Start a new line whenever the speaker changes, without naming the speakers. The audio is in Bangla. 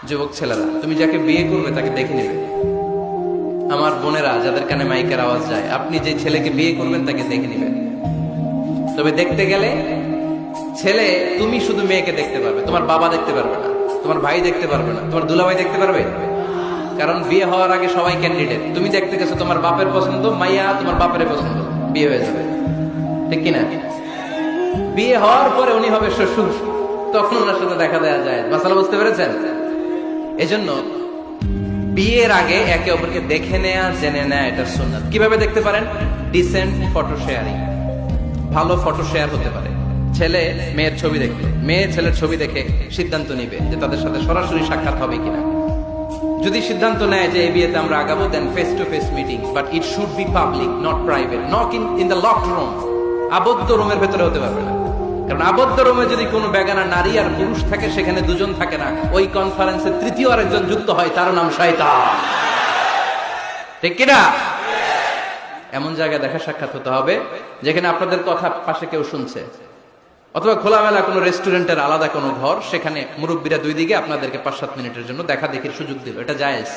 যুবক ছেলেরা, তুমি যাকে বিয়ে করবে তাকে দেখে নেবে। আমার বোনেরা যাদের কানে মাইকের আওয়াজ যায়, আপনি যে ছেলেকে বিয়ে করবেন তাকে দেখে নেবেন। তবে দেখতে গেলে ছেলে, তুমি শুধু মেয়েকে দেখতে পারবে, তোমার বাবা দেখতে পারবে না, তোমার ভাই দেখতে পারবে না, তোমার দুলাভাই দেখতে পারবে। কারণ বিয়ে হওয়ার আগে সবাই ক্যান্ডিডেট। তুমি দেখতে গেছো, তোমার বাপের পছন্দ, মাইয়া তোমার বাপের পছন্দ, বিয়ে হয়ে যাবে, ঠিক কিনা? বিয়ে হওয়ার পরে উনি হবে শ্বশুর, তখন ওনার সাথে দেখা দেওয়া যায়। মাসালা বুঝতে পেরেছেন? এজন্য বিয়ের আগে একে অপরকে দেখে নেয়া, জেনে নেয়া, এটা সুন্নাত। কিভাবে দেখতে পারেন? ডিসেন্ট ফটো শেয়ারিং, ভালো ফটো শেয়ার হতে পারে। ছেলে মেয়ের ছবি দেখবে, মেয়ে ছেলের ছবি দেখে সিদ্ধান্ত নিবে যে তাদের সাথে সরাসরি সাক্ষাৎ হবে কিনা। যদি সিদ্ধান্ত নেয় যে এই বিয়েতে আমরা আগাবো, then face to face meeting, but it should be public, not private. Not in the locked room, আবদ্ধ রুমের ভেতরে হতে পারবে না। কারণ আবদ্ধ রুমে যদি কোনো বেগানা নারী আর পুরুষ থাকে, সেখানে দুজন থাকে না, ওই কনফারেন্সে তৃতীয় আরেকজন যুক্ত হয়, তার নাম শয়তান, ঠিক কিনা? এমন জায়গায় দেখা সাক্ষাৎ হতে হবে যেখানে আপনাদের কথা পাশে কেউ শুনছে, অথবা খোলামেলা কোনো রেস্টুরেন্টের আলাদা কোনো ঘর, সেখানে মুরব্বীরা দুই দিকে আপনাদেরকে 5-7 মিনিটের জন্য দেখা দেখির সুযোগ দিল, এটা জায়েজ।